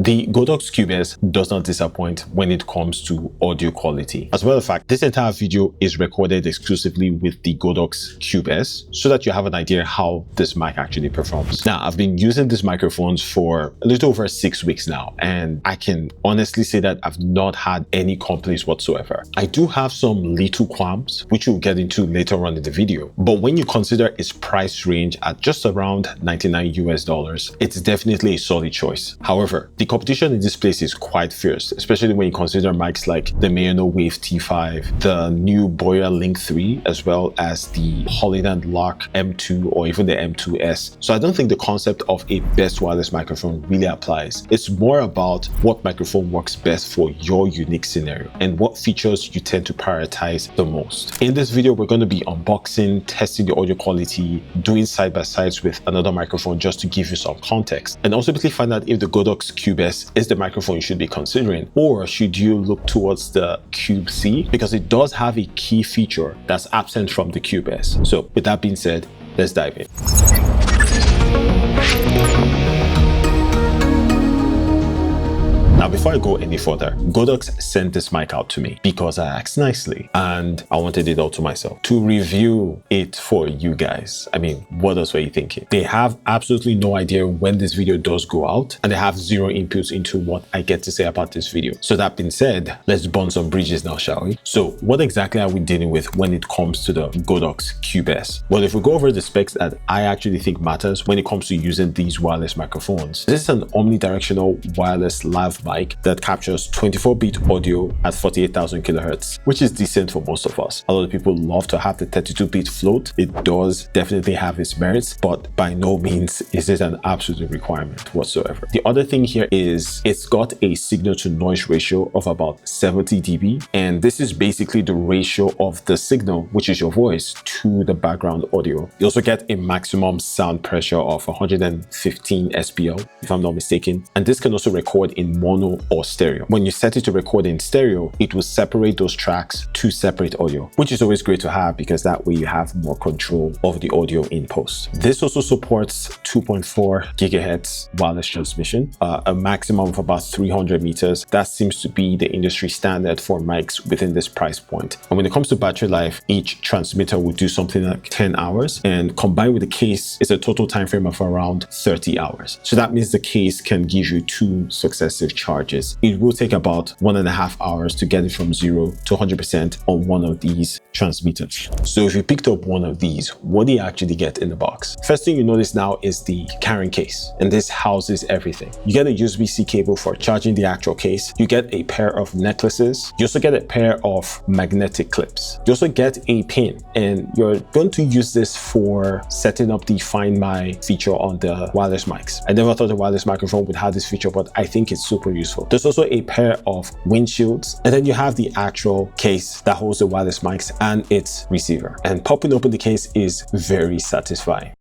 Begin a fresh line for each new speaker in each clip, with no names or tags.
The Godox Cube S does not disappoint when it comes to audio quality. As a matter of fact, this entire video is recorded exclusively with the Godox Cube S so that you have an idea how this mic actually performs. Now, I've been using these microphones for a little over 6 weeks now, and I can honestly say that I've not had any complaints whatsoever. I do have some little qualms, which we'll get into later on in the video, but when you consider its price range at just around $99 US, it's definitely a solid choice. However, the competition in this place is quite fierce, especially when you consider mics like the Maono Wave T5, the new Boya Link 3, as well as the Holland Lock M2 or even the M2S. So I don't think the concept of a best wireless microphone really applies. It's more about what microphone works best for your unique scenario and what features you tend to prioritize the most. In this video, we're going to be unboxing, testing the audio quality, doing side-by-sides with another microphone just to give you some context, and ultimately find out if the Godox Cube S is the microphone you should be considering, or should you look towards the Cube C, because it does have a key feature that's absent from the Cube S. So with that being said, let's dive in. Now, before I go any further, Godox sent this mic out to me because I asked nicely and I wanted it all to myself to review it for you guys. I mean, what else were you thinking? They have absolutely no idea when this video does go out, and they have zero inputs into what I get to say about this video. So that being said, let's burn some bridges now, shall we? So what exactly are we dealing with when it comes to the Godox Cube S? Well, if we go over the specs that I actually think matters when it comes to using these wireless microphones, this is an omnidirectional wireless lav mic that captures 24-bit audio at 48,000 kilohertz, which is decent for most of us. A lot of people love to have the 32-bit float. It does definitely have its merits, but by no means is it an absolute requirement whatsoever. The other thing here is it's got a signal to noise ratio of about 70 dB, and this is basically the ratio of the signal, which is your voice, to the background audio. You also get a maximum sound pressure of 115 SPL, if I'm not mistaken, and this can also record in mono or stereo. When you set it to record in stereo, it will separate those tracks to separate audio, which is always great to have because that way you have more control of the audio in post. This also supports 2.4 gigahertz wireless transmission, a maximum of about 300 meters. That seems to be the industry standard for mics within this price point. And when it comes to battery life, each transmitter will do something like 10 hours, and combined with the case is a total time frame of around 30 hours. So that means the case can give you 2 successive charges. It will take about 1.5 hours to get it from 0 to 100% on one of these transmitters. So if you picked up one of these, what do you actually get in the box? First thing you notice now is the carrying case, and this houses everything. You get a USB-C cable for charging the actual case. You get a pair of necklaces. You also get a pair of magnetic clips. You also get a pin, and you're going to use this for setting up the Find My feature on the wireless mics. I never thought a wireless microphone would have this feature, but I think it's super useful. There's also a pair of windshields, and then you have the actual case that holds the wireless mics and its receiver. And popping open the case is very satisfying.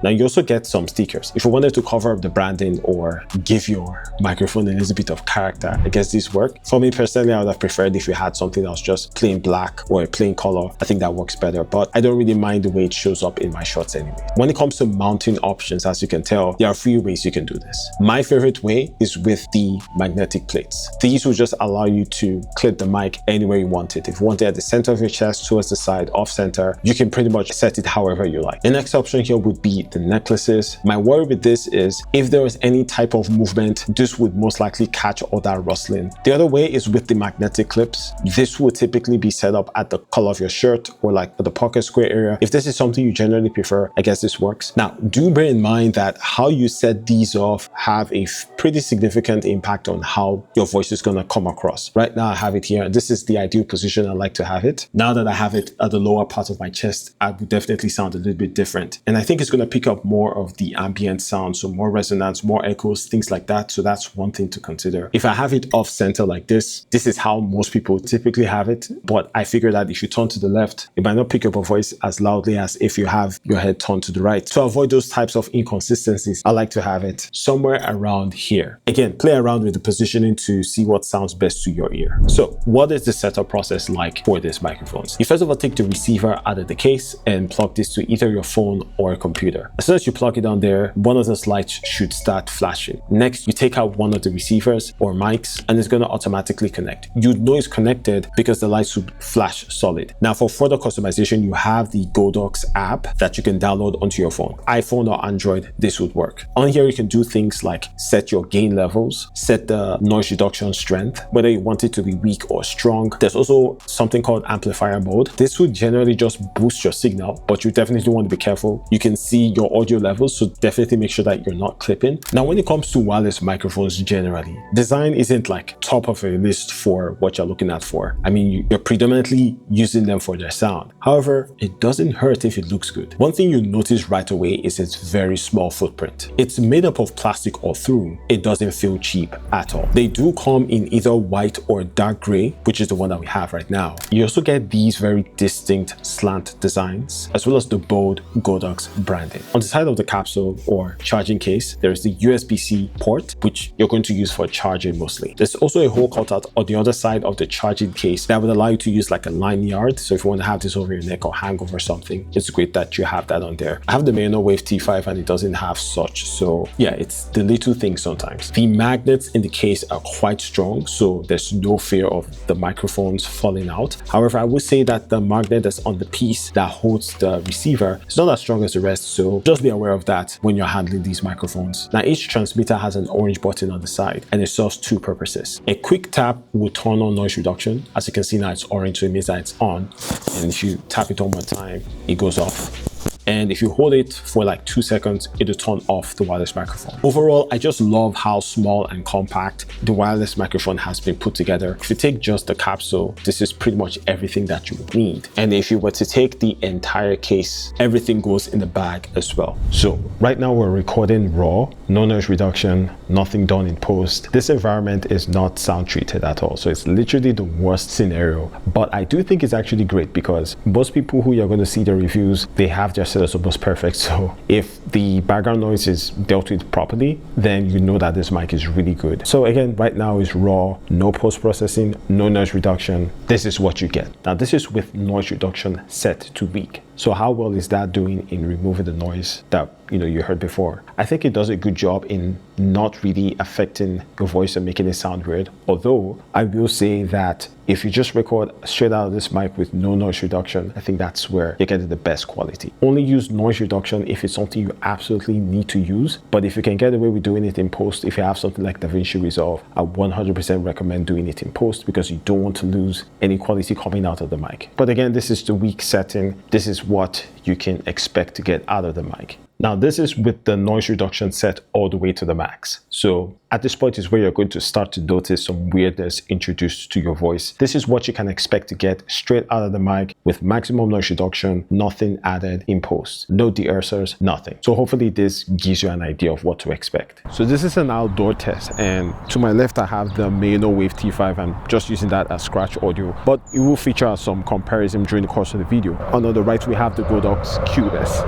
Now you also get some stickers. If you wanted to cover up the branding or give your microphone a little bit of character, I guess this work. For me personally, I would have preferred if you had something that was just plain black or a plain color. I think that works better, but I don't really mind the way it shows up in my shots anyway. When it comes to mounting options, as you can tell, there are a few ways you can do this. My favorite way is with the magnetic plates. These will just allow you to clip the mic anywhere you want it. If you want it at the center of your chest, towards the side, off center, you can pretty much set it however you like. The next option here would be the necklaces. My worry with this is if there is any type of movement, this would most likely catch all that rustling. The other way is with the magnetic clips. This will typically be set up at the collar of your shirt or like the pocket square area. If this is something you generally prefer, I guess this works. Now, do bear in mind that how you set these off have a pretty significant impact on how your voice is going to come across. Right now I have it here, and this is the ideal position I like to have it. Now that I have it at the lower part of my chest, I would definitely sound a little bit different. And I think it's going to pick up more of the ambient sound, so more resonance, more echoes, things like that. So that's one thing to consider. If I have it off center like this is how most people typically have it. But I figure that if you turn to the left, it might not pick up a voice as loudly as if you have your head turned to the right. To avoid those types of inconsistencies, I like to have it somewhere around here. Again, play around with the positioning to see what sounds best to your ear. So what is the setup process like for these microphones? You first of all take the receiver out of the case and plug this to either your phone or a computer. As soon as you plug it on there, one of those lights should start flashing. Next, you take out one of the receivers or mics and it's going to automatically connect. You'd know it's connected because the lights would flash solid. Now for further customization, you have the Godox app that you can download onto your phone. iPhone or Android, this would work. On here, you can do things like set your gain levels, set the noise reduction strength, whether you want it to be weak or strong. There's also something called amplifier mode. This would generally just boost your signal, but you definitely want to be careful. You can see your audio levels, so definitely make sure that you're not clipping. Now, when it comes to wireless microphones generally, design isn't like top of a list for what you're looking at for. I mean, you're predominantly using them for their sound. However, it doesn't hurt if it looks good. One thing you notice right away is its very small footprint. It's made up of plastic all through. It doesn't feel cheap at all. They do come in either white or dark gray, which is the one that we have right now. You also get these very distinct slant designs, as well as the bold Godox branding. On the side of the capsule or charging case, there is the USB-C port, which you're going to use for charging mostly. There's also a hole cut out on the other side of the charging case that would allow you to use like a lanyard. So if you want to have this over your neck or hang over something, it's great that you have that on there. I have the Maono Wave T5 and it doesn't have such. So yeah, it's the little things sometimes. The magnets in the case are quite strong, so there's no fear of the microphones falling out. However, I would say that the magnet that's on the piece that holds the receiver is not as strong as the rest, so just be aware of that when you're handling these microphones. Now, each transmitter has an orange button on the side and it serves two purposes. A quick tap will turn on noise reduction. As you can see now, it's orange, so it means that it's on. And if you tap it one more time, it goes off. And if you hold it for like 2 seconds, it'll turn off the wireless microphone. Overall, I just love how small and compact the wireless microphone has been put together. If you take just the capsule, this is pretty much everything that you would need. And if you were to take the entire case, everything goes in the bag as well. So right now we're recording raw, no noise reduction, nothing done in post. This environment is not sound treated at all. So it's literally the worst scenario. But I do think it's actually great because most people who you're going to see the reviews, they have their setups almost perfect. So if the background noise is dealt with properly, then you know that this mic is really good. So again, right now is raw, no post-processing, no noise reduction. This is what you get. Now this is with noise reduction set to weak. So how well is that doing in removing the noise that you heard before? I think it does a good job in not really affecting your voice and making it sound weird. Although I will say that if you just record straight out of this mic with no noise reduction, I think that's where you're getting the best quality. Only use noise reduction if it's something you absolutely need to use. But if you can get away with doing it in post, if you have something like DaVinci Resolve, I 100% recommend doing it in post because you don't want to lose any quality coming out of the mic. But again, this is the weak setting. This is what you can expect to get out of the mic. Now, this is with the noise reduction set all the way to the max. So at this point is where you're going to start to notice some weirdness introduced to your voice. This is what you can expect to get straight out of the mic with maximum noise reduction, nothing added in post, no de-essers, nothing. So hopefully this gives you an idea of what to expect. So this is an outdoor test, and to my left I have the Maono Wave T5. I'm just using that as scratch audio, but it will feature some comparison during the course of the video. On the right we have the Godox Cube S.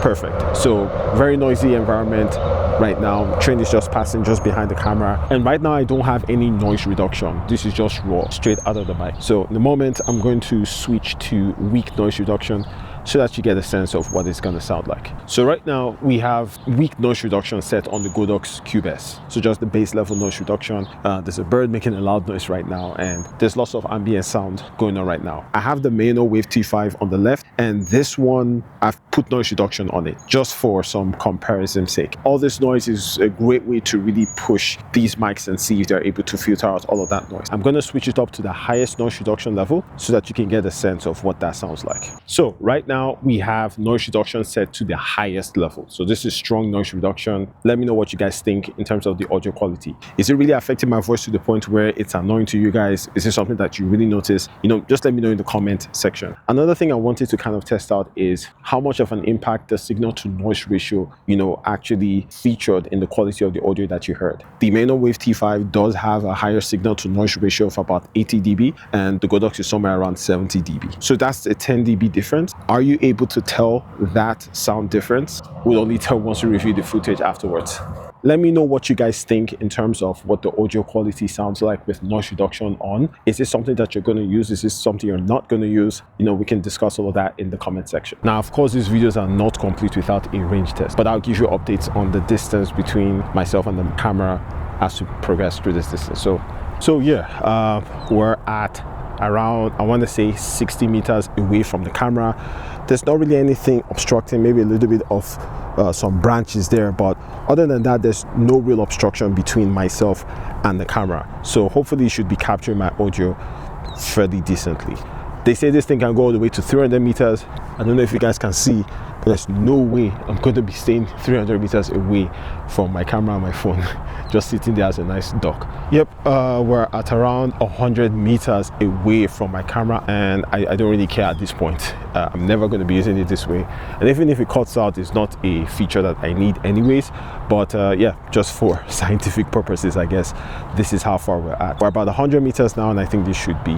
Perfect. So very noisy environment right now. Train is just passing just behind the camera, and right now I don't have any noise reduction. This is just raw, straight out of the mic. So in the moment I'm going to switch to weak noise reduction so that you get a sense of what it's going to sound like. So right now we have weak noise reduction set on the Godox Cube S. So just the base level noise reduction. There's a bird making a loud noise right now, and there's lots of ambient sound going on right now. I have the Maono Wave T5 on the left, and this one I've put noise reduction on it just for some comparison sake. All this noise is a great way to really push these mics and see if they're able to filter out all of that noise. I'm going to switch it up to the highest noise reduction level so that you can get a sense of what that sounds like. So right now now we have noise reduction set to the highest level. So this is strong noise reduction. Let me know what you guys think in terms of the audio quality. Is it really affecting my voice to the point where it's annoying to you guys? Is it something that you really notice? Just let me know in the comment section. Another thing I wanted to kind of test out is how much of an impact the signal to noise ratio, actually featured in the quality of the audio that you heard. The Maono Wave T5 does have a higher signal to noise ratio of about 80 dB, and the Godox is somewhere around 70 dB. So that's a 10 dB difference. Are you able to tell that sound difference? We'll only tell once we review the footage afterwards. Let me know what you guys think in terms of what the audio quality sounds like with noise reduction on. Is this something that you're going to use? Is this something you're not going to use? We can discuss all of that in the comment section. Now, of course, these videos are not complete without a range test, but I'll give you updates on the distance between myself and the camera as we progress through this distance. So yeah, we're at around, I want to say 60 meters away from the camera. There's not really anything obstructing, maybe a little bit of some branches there, but other than that, there's no real obstruction between myself and the camera. So hopefully it should be capturing my audio fairly decently. They say this thing can go all the way to 300 meters. I don't know if you guys can see, but there's no way I'm going to be staying 300 meters away from my camera and my phone, just sitting there as a nice dock. Yep, we're at around 100 meters away from my camera, and I don't really care at this point. I'm never going to be using it this way, and even if it cuts out, it's not a feature that I need anyways. But yeah, just for scientific purposes, I guess this is how far we're at. We're about 100 meters now, and I think this should be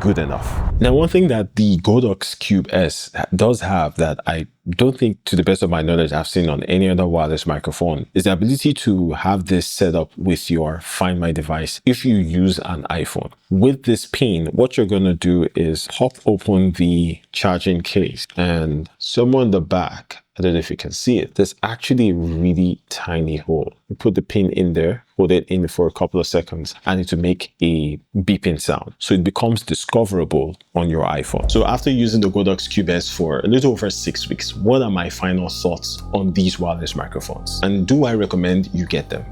good enough. Now, one thing that the Godox Cube S does have that I don't think, to the best of my knowledge, I've seen on any other wireless microphone is the ability to have this set up with your Find My device if you use an iPhone. With this pin, what you're going to do is pop open the charging case, and somewhere in the back, I don't know if you can see it, there's actually a really tiny hole. You put the pin in there, hold it in for a couple of seconds, and it will make a beeping sound. So it becomes discoverable on your iPhone. So after using the Godox Cube S for a little over 6 weeks, what are my final thoughts on these wireless microphones? And do I recommend you get them?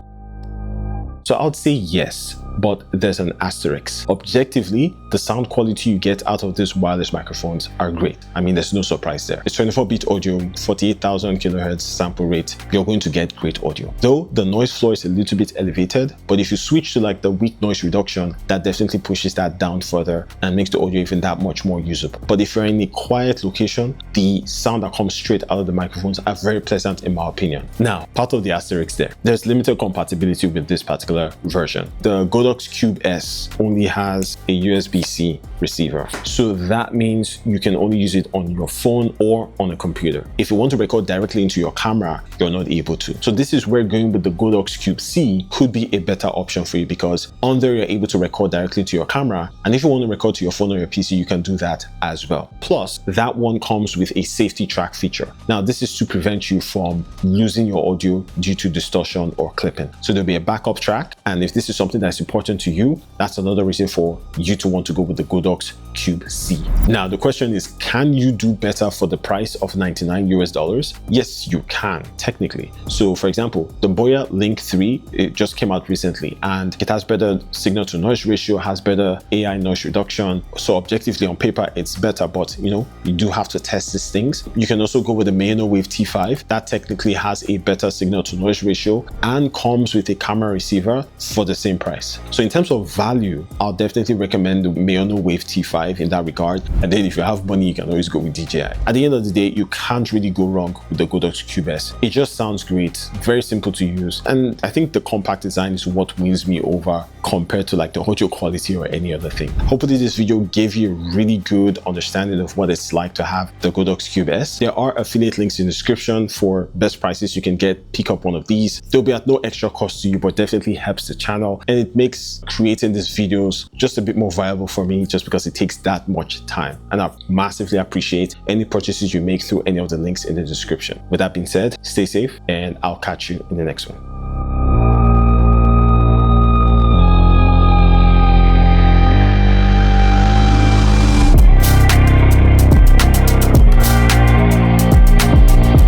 So I would say yes, but there's an asterisk. Objectively, the sound quality you get out of these wireless microphones are great. I mean, there's no surprise there. It's 24-bit audio, 48,000 kilohertz sample rate. You're going to get great audio. Though the noise floor is a little bit elevated, but if you switch to like the weak noise reduction, that definitely pushes that down further and makes the audio even that much more usable. But if you're in a quiet location, the sound that comes straight out of the microphones are very pleasant in my opinion. Now, part of the asterisk there's limited compatibility with this particular version. The Godox Cube S only has a USB-C receiver. So that means you can only use it on your phone or on a computer. If you want to record directly into your camera, you're not able to. So this is where going with the Godox Cube C could be a better option for you, because on there you're able to record directly to your camera. And if you want to record to your phone or your PC, you can do that as well. Plus, that one comes with a safety track feature. Now, this is to prevent you from losing your audio due to distortion or clipping. So there'll be a backup track. And if this is something that's important to you, that's another reason for you to want to go with the Godox Cube C. Now, the question is, can you do better for the price of $99 US? Yes, you can, technically. So for example, the Boya Link 3, it just came out recently, and it has better signal to noise ratio, has better AI noise reduction. So objectively on paper, it's better, but you do have to test these things. You can also go with the Maono Wave T5. That technically has a better signal to noise ratio and comes with a camera receiver for the same price. So in terms of value, I'll definitely recommend the Maono Wave T5 in that regard. And then if you have money, you can always go with DJI. At the end of the day, you can't really go wrong with the Godox Cube S. It just sounds great, very simple to use. And I think the compact design is what wins me over compared to like the audio quality or any other thing. Hopefully this video gave you a really good understanding of what it's like to have the Godox Cube S. There are affiliate links in the description for best prices you can get. Pick up one of these. They'll be at no extra cost to you, but definitely helps the channel, and it makes creating these videos just a bit more viable for me, just because it takes that much time. And I massively appreciate any purchases you make through any of the links in the description. With that being said, stay safe, and I'll catch you in the next one.